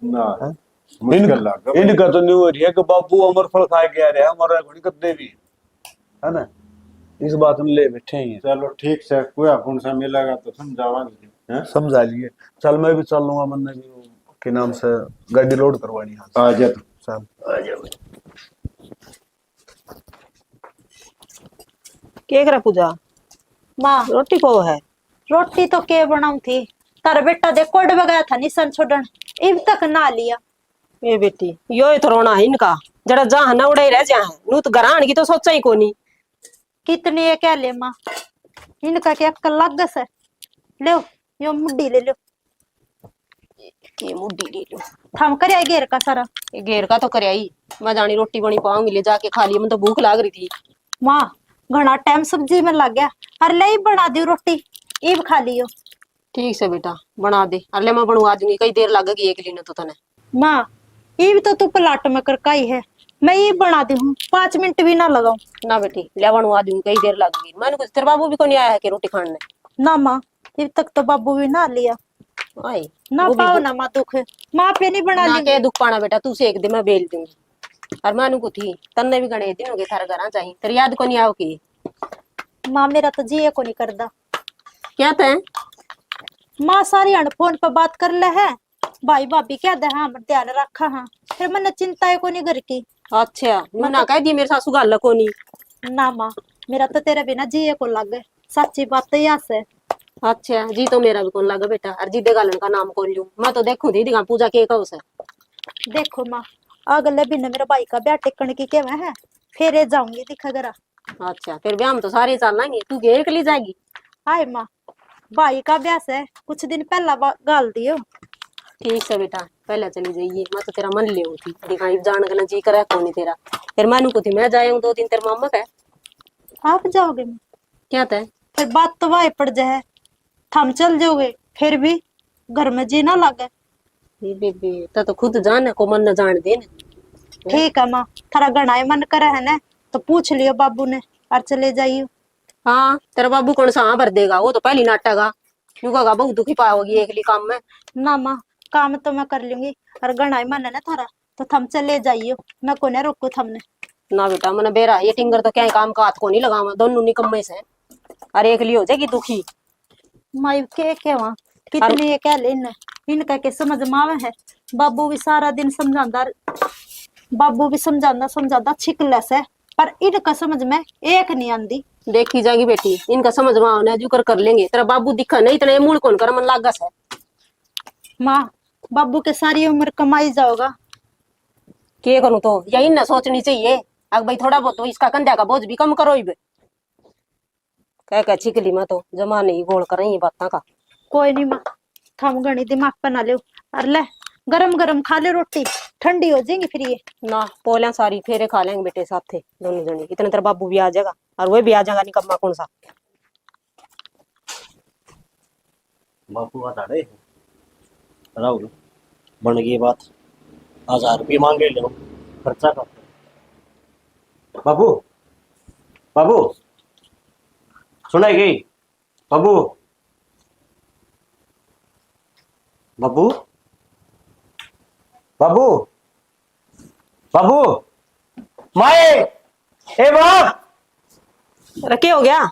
ना है? मुश्किल लग इनका तो न्यू है कि बाबू अमर फल खा के आ रहे हैं, हमारा घड़ी कद्दे भी है ना, इस बात में ले बैठे हैं। चलो ठीक से कोई कौन सा मिलेगा तो समझावांगे, हैं? समझा लिए। चल मैं भी चल लूंगा, मन ने भी के नाम से गाड़ी लोड करवानी है। आ जा तू। चल के करा पूजा? माँ रोटी को है? रोटी तो के बनाऊ थी, तारा बेटा देख कोड गया था निशन छोड़न, इब तक ना लिया। ए बेटी यो तो रोना है इनका, जरा जहाँ न उड़े रह जा है नू तो घर आने की तो सोचा ही कोनी। कितने ये क्या ले माँ, इनका क्या अक्कल लग गस है। लो यो मुड्डी ले लो, के मुड्डी ले लो। थम कर आई घेर का सारा। ये घेर का तो करे आई, मैं जानी रोटी बनी पाऊंगी, ले जाके खा लिया, मैं तो भूख लाग रही थी। माँ घना टाइम सब्जी में लग गया, अरे ले बना दी रोटी, इब खा लियो। ठीक से बेटा बना दे, अरे मैं बनवा दूंगी, कई देर लगेगी एक लिए तो तने। माँ इब तो तू पलाट में कर काई है, मैं ये बना दी हूँ, 5 मिनट भी ना लगाऊं। ना बेटी ले बनवा दूंगी, कई देर लगेगी। मैंने कुछ तेरे बाबू भी को नहीं आया है कि रोटी खाने। ना माँ इब तक तो बाबू भी ना लिया, आई ना वो भी पाओ ना माँ दुख, माँ पे नहीं बना ना ली। के दुख पाना बेटा, तू सेक दे मैं बेल दूंगी। और मैंने को थी तन्ने भी गणे दिन हो गए थारे घर चाहिए, तेरी याद को नहीं आओ की? माँ मेरा तो जिये को नहीं करदा। क्या तय? माँ सारी अण फोन पर बात कर ले है, भाई भाभी क्या दे हाँ ध्यान रखा हाँ, फिर मैंने चिंता है को नहीं घर की। अच्छा नू ना कह दी मेरे सासू गाल को नहीं। ना माँ मेरा तो तेरे बिना जिये को लग, सच्ची बात तो यहाँ से। अच्छा जी तो मेरा भी कौन लगा बेटा, और जिदे गालन का नाम कौन लूं मैं तो देखूं दीदी पूजा के कहो से। देखो माँ अगले दिन मेरे भाई का ब्याह टेकन की केवे है, फिर ये जाऊंगी दिखा जरा। अच्छा फिर ब्याह में तो सारे चलेंगे, तू घेर के लिए जाएगी? हाय माँ भाई का ब्याह से कुछ दिन पहला गाल दियो। ठीक है बेटा पहले चली जाइए, मैं तो तेरा मन ले थी दिखाई जान के ना जी करे कौन नहीं तेरा। फिर मानू को थी मैं जाए 2 दिन तेरे मामा का। आप जाओगे माँ? क्या तय? फिर बात तो वाई पड़ जाए, थम चल जाओगे फिर भी घर में जी ना लगे। बेबी तो खुद जान को मन न जान दे न। ठीक है माँ, थारा गणाए मन करे है ना तो पूछ लियो बाबू ने और चले जाइयो। हाँ तेरा बाबू कौन सा हाँ भर देगा, वो तो पहली नाटेगा, क्यों कहा बहुत दुखी पाओगी एक काम में। ना माँ काम तो मैं कर लूंगी, और गणाए मन है ना थारा तो थम चले जाइयो, मैं को नहीं रोकू थमने। ना बेटा मैंने बेरा ये टिंगर तो क्या काम का हाथ को नहीं लगावा, दोनों निकम्मे से अरे एक लिए हो जाएगी दुखी। माई के वहाँ कितने ये कह ले इनका के समझ मावे है। बाबू भी सारा दिन समझांदा, बाबू भी समझांदा छिकले से, पर इनका समझ में एक नहीं आंदी। देखी जाएगी बेटी, इनका समझ में आना जो कर लेंगे, तेरा बाबू दिखा नहीं इतना मूल कौन कर मन लागा से। माँ बाबू के सारी उम्र कमाई जाओगा, क्या करूं तो यही ना सोचनी चाहिए, अगर भाई थोड़ा बहुत तो इसका कंधा का बोझ भी कम करो। कह छिकली मैं तो जमा नहीं गोल कर रही बात का। कोई नहीं माँ थम घनी दिमाग बना लो, और ले गरम गरम खा ले रोटी, ठंडी हो जाएंगी फिर ये। ना पोलिया सारी फेरे खा लेंगे बेटे साथ थे दोनों जने, इतने तेरा बाबू भी आ जाएगा और वो भी आ जाएगा निकम्मा कौन सा। बापू आ रहे राहुल बन गई बात, 1000 रुपये मांगे लो खर्चा कर। बाबू बाबू सुनाई गई? बाबू बाबू बाबू बाबू माए ए माँ, रखे हो गया?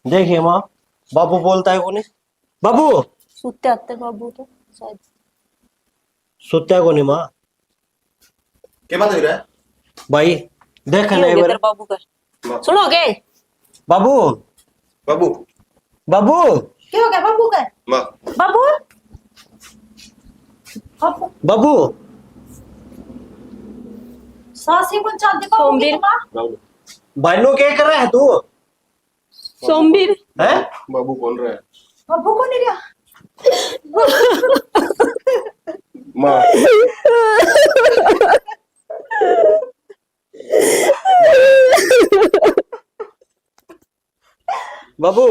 देखिए माँ बाबू बोलता है कोने, बाबू सुते आते बाबू तो शायद सुत्ता है कोने माँ। क्या बात हो रहा है? भाई देख क्या हो नहीं गया तेरे बाबू का? सुनोगे? बाबू बाबू बाबू क्या हो गया बाबू का? माँ बाबू बाबू बाबू सासी को चाहते बाबू की सोमवीर। माँ। भाईनो क्या कर रहा है तू? सोमवीर हैं? बाबू कौन रहा है? बाबू को नहीं रहा माँ बाबू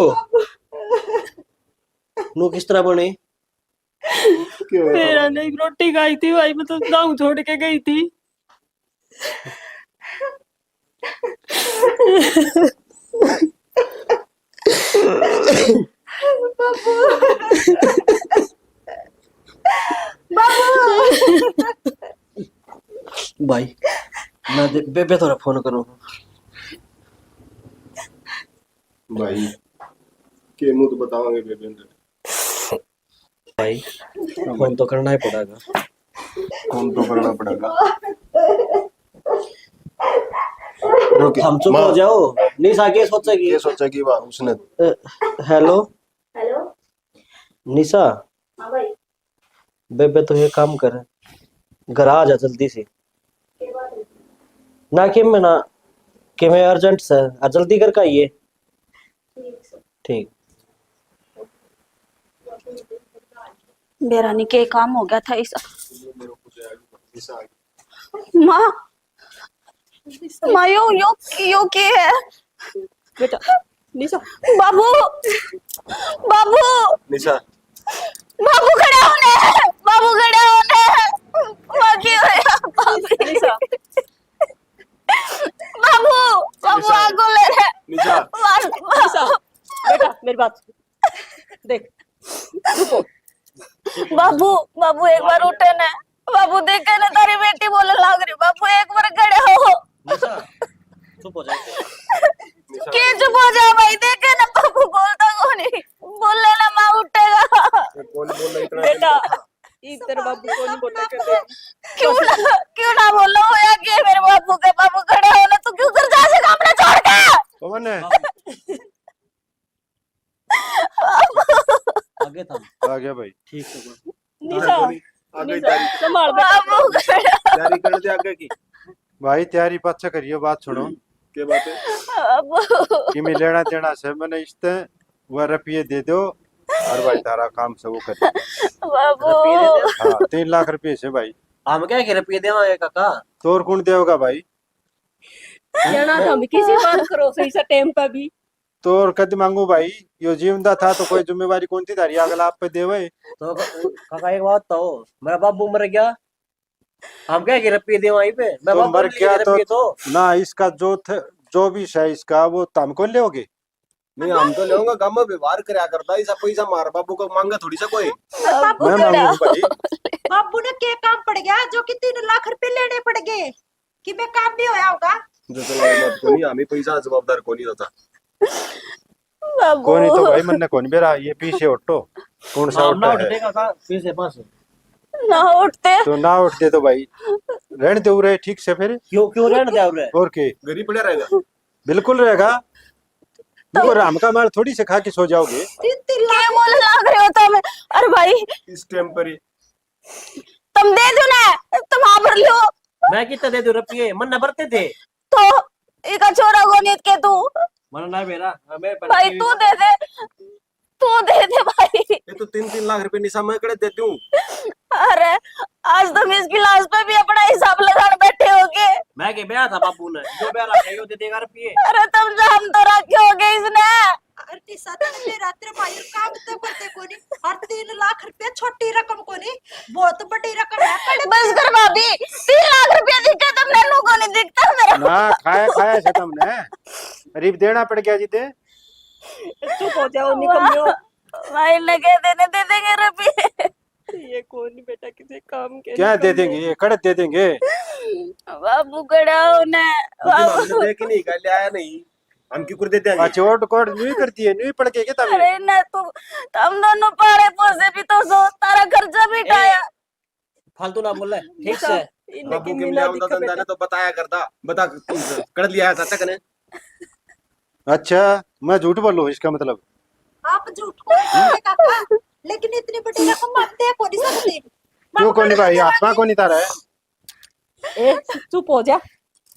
तरह बने? मेरा नहीं रोटी खाई थी भाई, मैं तो गाँव छोड़ के गई थी। भाई मैं बेबे थोड़ा फोन करूँ। भाई के मुंह तो बताओगे बेबे ने। भाई फोन तो करना ही पड़ेगा। कौन तो करना पड़ेगा। हम चुप हो जाओ। निशा के सोचेगी? ये सोचेगी वाह उसने। Hello hello. निशा, हाँ भाई। बेबे तो ये काम कर, घर आ जा जल्दी से। ना कि मैं ना कि मैं अर्जेंट से जल्दी कर का ये। ठीक। मेरा नहीं के काम हो गया था इस माँ। माँ यो के है बेटा निशा, बाबू। बाबू निशा बाबू खड़े होने। बाबू खड़े होने। माँ की होया बाबू। निशा, बाबू बाबू आगो ले रहे। निशा निशा, बेटा मेरी बात देख। रुको। बाबू बाबू एक बार उठे ना। बाबू देखे ना तारी बेटी बोले लाग रही। बाबू एक बार खड़े हो। निशा चुप हो जाओ। के चुप हो जा भाई। देखे ना बाबू बोलता कौन है। बोले ना माँ उठेगा। कौन बोल रहा इतना। बेटा तेरे बाबू को नहीं बोलना कहते। क्यों ना बोलो होया कि मेरे बाबू के बाबू खड़े हो ना। तू क्यों कर जा से अपने छोड़ के। कौन है? आगे था। आ गया भाई। ठीक है बस। निशा, आगे निशा संभाल बाबू खड़े। तैयारी कर दे आगे की। भाई तैयारी पच्चा करियो, बात छोड़ो के बात है। बाबू कि मैं लेना देना से मैंने इस्ते वह रुपये दे दो और भाई तारा काम से वो कर। बाबू हाँ 3 लाख रुपये से भाई। हम क्या के रुपये देवांगे काका? तो और कौन देगा भाई? जाना तो हम किसी बात करो सही से टाइम पे भी। तो और कद मांगू भाई, यो जिंदा था तो कोई जिम्मेवारी कौन थी तारी? अगला आप पे देवे तो काका एक बात तो मेरा बाबू मर गया, हम क्या के रुपये देवाई पे? मैं तो बाबू मर ने गया लिए रुपये तो ना इसका जो भी है इसका वो तम को लोगे। नहीं हम तो लेऊंगा गांव में व्यवहार करया करता ऐसा पैसा मार बाबू को मांगा थोड़ी सा कोई। बाबू मैं ने मांगू भाई। बाबू ने क्या काम पड़ गया जो कि 3 लाख रुपए लेने पड़ गए कि मैं काम भी होया होगा। जो चला बात को नहीं हमें पैसा जवाबदार को नहीं होता। बाबू कौन तो भाई मन ने कौन बेरा ये पीछे उठो कौन सा हम ना उठा उठ है? देगा का फिर से पास ना उठते। तो ना उठ दे तो भाई रहने दो रहे ठीक से फिर। क्यों रहने दे रहे? और के गरीब पड़ा रहेगा। बिल्कुल रहेगा। वो राम का माल थोड़ी से खा के सो जाओगे। 3 के बोले लाग रहे हो तुम। अरे भाई इस टाइम पर ही तुम दे दो ना। तुम आ भर लो मैं कितना दे दूं रुपये? मन न भरते थे। तो एक छोरा गोनियत के तू। मन ना मेरा मैं भाई तू दे दे। तू दे दे भाई। ये तो 3-3 लाख रुपए निशा मैं कड़े देती हूँ। अरे आज तुम इसकी लाश पे भी अपना हिसाब लगाने बैठे होगे। मैं के ब्याह था बाबू ने जो ब्याह रखा यो दे देगा रुपये। अरे तुम जान तो रखे होगे इसने। अरे सतन में रात्रि भाई काम तो करते कोनी और 3 लाख रुपए छोटी रकम कोनी, बहुत बड़ी रकम है। पड़े बस कर भाभी। 3 लाख रुपया दिखा तुमने नु को नहीं दिखता मेरा। ना खाया से तुमने गरीब देना पड़ गया जीते। चुप हो जाओ निकम्यो। भाई लगे देने दे देंगे रुपये। ये कौन बेटा किसी काम के क्या दे देंगे? ये कड़क दे देंगे। बाबू खड़ा होना। हमने देख नहीं कर लिया नहीं हम क्यों कर देते हैं। चोट कोट नहीं करती है नहीं पड़ के क्या तब? अरे ना तू हम दोनों पाड़े पोसे भी तो सो तारा खर्चा भी उठाया। फालतू ना बोल रहे ठीक से। बाबू के लिए आउंदा धंधा ने तो बताया करता बता कर लिया चाचा ने। अच्छा मैं झूठ बोलूं इसका मतलब? आप झूठ को बोलते काका, लेकिन इतनी बड़ी रकम आप दे को नहीं सकते। क्यों को नहीं भाई आत्मा को नहीं तारा है। ए चुप हो जा।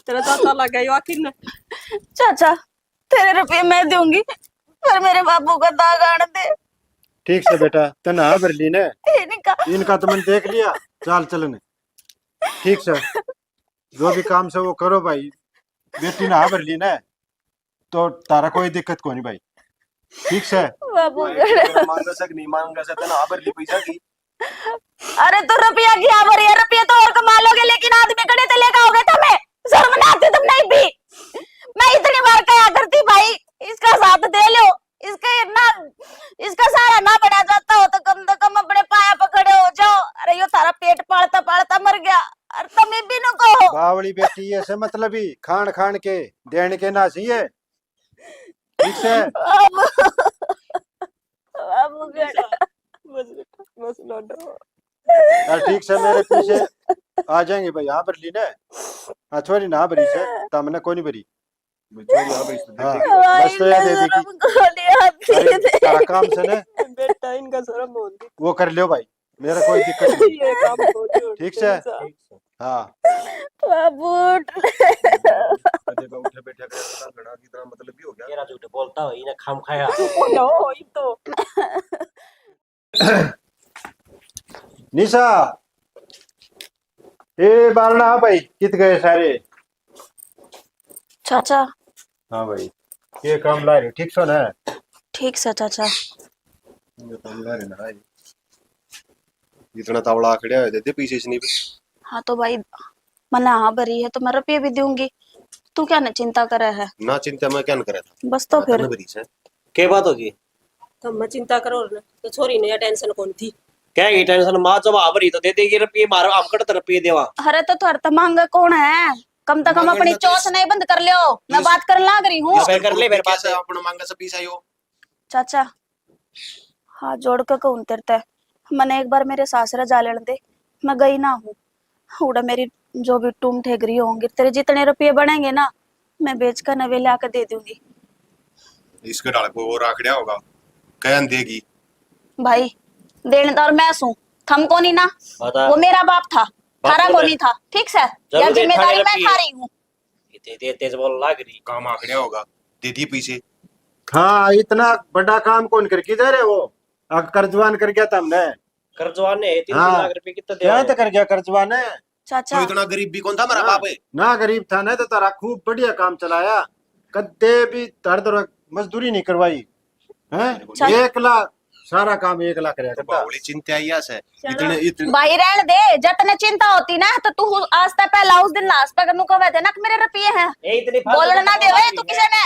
तेरा चाचा लग गया आखिर में। चाचा तेरे रुपये मैं दूंगी पर मेरे बाबू का दाग आने दे। ठीक से बेटा तना बरली ने इनका इनका तो मैंने देख लिया चाल चलने। ठीक से जो भी काम से वो करो भाई। बेटी ना बरली ने तो तारा कोई दिक्कत को नहीं भाई। ठीक से बाबू मांगा सक नहीं मांगा सकता ना आबर ली पैसा की अरे तो रुपया क्या भरी है, रुपया तो और कमा लोगे, लेकिन आदमी कड़े तो लेकर आओगे तुम्हें, शर्म ना आती तुम नहीं भी। मैं इतनी बार कहा करती भाई इसका साथ दे लो, इसका सारा ना बना जाता हो तो कम अपने पाया पकड़े हो जाओ। अरे यो तारा पेट पालता पालता मर गया, और तुम भी न कहो। बावली बेटी ऐसे मतलब ही खान खान के देने के ना चाहिए। ठीक से बाबू गड़ा। बस लौटो। ठीक से मेरे पीछे आ जाएंगे भाई। यहाँ पर ली ने छोरी ना भरी से तमने कोई नहीं भरी। हाँ, बस तो याद है कि तारा काम से ने बेटा इनका शर्म होती वो कर लियो भाई, मेरा कोई दिक्कत नहीं। ये काम को ठीक से हाँ बाबू उठे बैठे लड़ा की तरह मतलब भी हो गया। तेरा झूठ बोलता हो इन्हें खाम खाया। तो निशा ए बालना हाँ भाई कित गए सारे। चाचा हाँ भाई ये काम ला रहे ठीक सो ना। ठीक से चाचा। इतना तावड़ा आखड़िया है देते पीछे से नहीं भी। हाँ तो भाई मना हाँ भरी है तो मैं रुपये भी दूंगी, तू क्या न चिंता करे है। ना चिंता मैं क्या करे था बस तो फिर भरी से क्या बात होगी? तो मैं चिंता करो ना तो छोरी ने टेंशन कौन थी। क्या की टेंशन माँ जब आबरी तो दे देगी रुपये मारो आमकट तो रुपये देवा। अरे तो तुहर तो मांगा कौन है, कम से कम मांगन अपनी तो चौथ नहीं बंद कर लियो, मैं बात कर लाग रही हूँ। फिर कर ले मेरे पास है। अपना मांगा से पीछा हो चाचा हाँ जोड़ के कहूँ तेरते मैंने एक बार मेरे सासरा जा लेने दे, मैं गई ना हूँ। उड़ा मेरी जो भी टूम ठेगरी होंगी तेरे जितने रुपये बनेंगे ना मैं बेच कर नवे ला के दे दूंगी। इसके डाल को और आखड़िया होगा कहन देगी भाई देनदार मैं हूँ, थम को नहीं ना, बता। वो मेरा बाप था, थारा बोले। को नहीं था। ठीक से जरूर या दे, जिम्मेदारी थारे मैं रखिए। खा रही हूँ। तेज बोल लाग रही। काम आखड़िया होगा दे दी पीछे। हाँ इतना बड़ा काम कौन करके जा रहे वो कर्जवान कर गया था हमने। कर्जवान ने 3 हाँ। लाख रुपए कितना क्या दिया? तो कर गया कर्जवान है चाचा तो इतना गरीब भी कौन था मेरा हाँ। बाप है। ना गरीब था ना तो तारा खूब बढ़िया काम चलाया, कदे भी दर दर मजदूरी नहीं करवाई है। चल। 1 लाख सारा काम 1 लाख कराया तो करता। बावली चिंता आई से इतने इतने भाई रहने दे, जतने चिंता होती ना तो तू आज तक पहला उस दिन लास्ट पे कनु कहे थे ना कि मेरे रुपये हैं, ए इतनी फालतू बोलना ना की देवे बात तू नहीं किसे ने।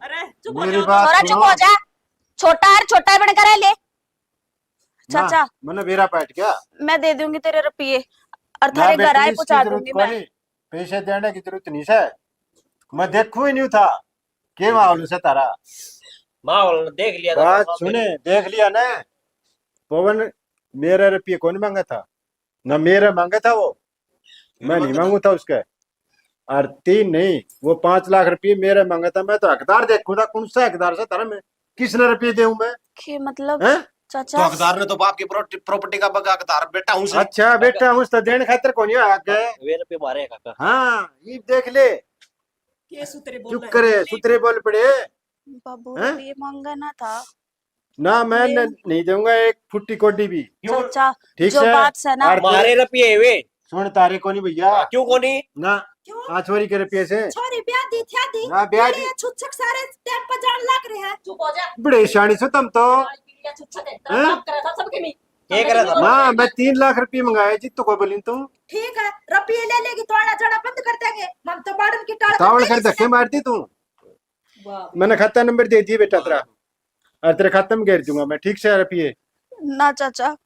अरे चुप हो मेरी जाओ। बात थोड़ा चुप हो जा, छोटा बन कर ले। चाचा मैंने बेरा पैट गया मैं दे दूंगी तेरे रुपये और ना थारे बेटी, घर आए इसकी पहुंचा जरूरत दूंगी कोई मैं। नहीं, पैसे देने की जरूरत नहीं है। मैं देखू ही नहीं था के माहौल से तारा माहौल देख लिया था बात बाप सुने देख लिया ना। पवन मेरा रुपये कौन मांगा था ना, मेरा मांगा था वो, मैं नहीं मांगू था उसके। और 3 नहीं वो 5 लाख रुपये मेरा मांगा था। मैं तो हकदार देखू था कौन सा हकदार से तारा मैं किसने रुपये दे मैं कि मतलब हैं? तो चाचा हकदार ने तो बाप की प्रॉपर्टी का बगा हकदार बेटा हूं से। अच्छा बेटा हूँ तो देने खातिर कौन आगे। वे रुपये मारे काका। हाँ ये देख ले के सूत्रे बोल चुप रहे करे हैं। सुतरे बोल पड़े बाबू हैं? रुपये मांगा ना था ना। मैं नहीं दूंगा 1 फुट्टी कोडी भी। चाचा, ठीक जो से बात से ना और मारे रुपये वे सुन तारे को नहीं भैया क्यों कोनी? ना आछोरी के रुपये से छोरी ब्याह दी थी दी ना ब्याह दी। ये छुच्छक सारे टाइम पर जान लग रहे हैं। चुप हो जा। बड़े शानी से तुम तो छुच्छक है हैं? तेरा बाप करा था सबके में। क्या करा था? ना मैं 3 लाख रुपये मंगाए जी तो को बोली तुम ठीक है रुपये ले लेगी तो आना जाना बंद कर देंगे। हम तो बाड़न की टाल तावड़ कर धक्के मारती तू। मैंने खाता नंबर दे दिया बेटा तेरा और तेरे खाते में गिर दूंगा मैं। ठीक से रुपये ना चाचा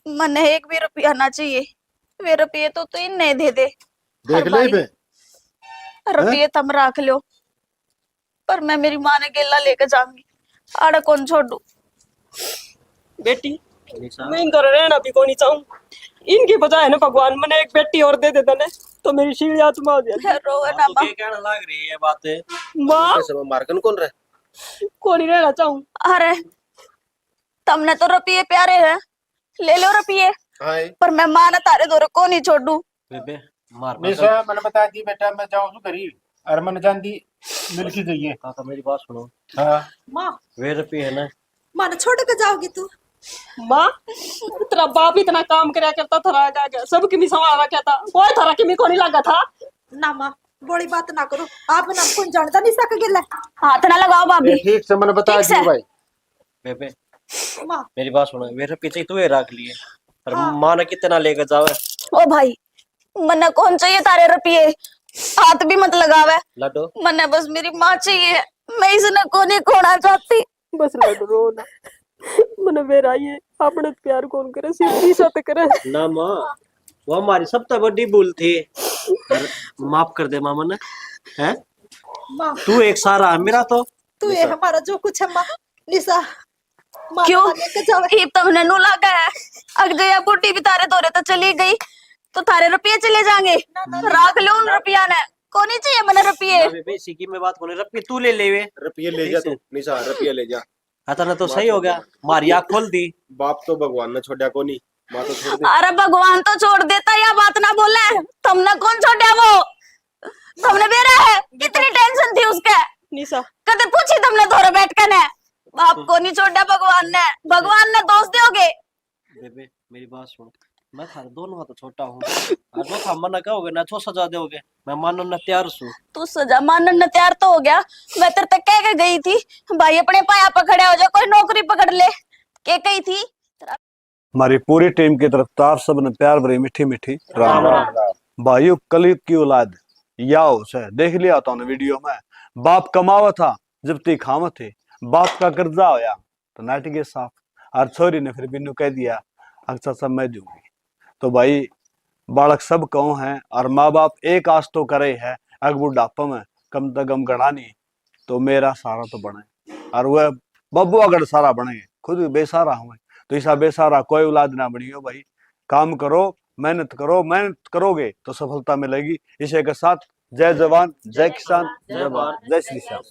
मने एक भी रुपया ना चाहिए, वे रुपये तो तू नहीं दे दे। देख हर ले भाई, बे रुपये तुम रख लो पर मैं मेरी माँ ने गेला लेकर जाऊंगी, आड़ा कौन छोड़ू। बेटी मैं इनको रहना भी कोनी चाहूँ। इनकी बजाय ना भगवान मैंने एक बेटी और दे देता ना तो मेरी शील आत्मा हो जाती। रोवे हाँ, ना तो माँ। क्या कहना लग रही है बातें? माँ सब मारकन कौन रहे कोनी रहना चाहूँ। अरे तुमने तो रुपये प्यारे हैं, ले लो रुपये, हां पर मैं माँ ने तारे दो को नहीं छोड़ू। बेबे मार निशा मैंने बता दी बेटा मैं जाऊँ तो करी और मैंने जान दी मिल की गई है। काका मेरी बात सुनो। हाँ माँ वे रुपये है ना माँ ने छोड़ के जाओगी तू। माँ तेरा बाप इतना काम करया करता था, सबकी भी संभाला क्या था, कोई थारा की भी कोनी लगा था। ना माँ बड़ी बात ना करो, आप ना कौन जानता नहीं सक गिला। हाथ ना लगाओ भाभी। ठीक से मैंने बता ठीक से। दिया भाई। बेबे माँ मेरी बात सुनो, वे रुपये चाहिए तू रख लिए और हाँ। माँ ने कितना लेकर जावे। ओ भाई, मन्ने कौन चाहिए तारे रुपये, हाथ भी मत लगावे। लड्डू मन्ने बस मेरी माँ चाहिए, मैं इसने को नहीं खोना चाहती। बस लड़ रो ना, मैंने मेरा ये अपने प्यार कौन करे, सीधी सत करे। ना माँ, वो हमारी सबसे बड़ी भूल थी। और माफ कर दे मामा ने, हैं? माँ तू एक सारा है मेरा तो। तू ये हमारा जो कुछ है माँ, निशा माँ क्यों? ना लेके जावे। ये तुमने नु लगा है, अग जया बूटी भी तारे तोरे तो चली गई, तो थारे रुपये चले जाएंगे। राख लो उन रुपया ने, को नहीं चाहिए मने रुपये। ना बेबे इसी की मैं बात करूँ, रुपये तू ले ले वे। रुपये ले जा तू निशा, रुपये ले जा। अतः तो सही हो गया, मारी आँख खोल दी। बाप तो भगवान ने छोड़ा को नहीं, माँ तो छोड़ दे। अरे भगवान तो छोड़ देता, या बात ना बोले, तुमने कौन छोड़ा वो, तुमने बेरा है, कितनी टेंशन थी उसके, निशा कदे पूछी तुमने थोड़े बैठ के ने, आपको नहीं छोड़ा भगवान ने दोष दोगे। बेबे मेरी बात सुन, मैं थारे दोनों हाथ छोटा हूँ और मैं था मना कहोगे ना छो सजा दोगे, मैं मानने न तैयार हूँ। तू सजा मानने न तैयार तो हो गया, मैं तेरे तक कह के गई थी भाई अपने पाया पकड़े हो जा, कोई नौकरी पकड़ ले, के कही थी। हमारी पूरी टीम की तरफ तो आप सबने प्यार भरी मीठी मीठी राम राम। भाइयों, कलयुग की औलाद याओ से देख लिया था वीडियो में, बाप कमावा था जब ती खावा थे, बाप का कर्जा होया तो नाट के साफ, और छोरी ने फिर बिन्नू कह दिया अक्सर सब मैं दूंगी। तो भाई बालक सब कहो हैं, और माँ बाप एक आस तो करे है, अगर बुढ़ापा में कम से कम गणानी तो मेरा सारा तो बने, और वह बब्बू अगर सारा बने, खुद भी बेसारा हुए, तो ऐसा बेसारा कोई औलाद ना बनी हो। भाई काम करो, मेहनत करो, मेहनत करोगे तो सफलता मिलेगी। इसी के साथ जय जवान, जय किसान, जय भारत, जय श्री श्याम।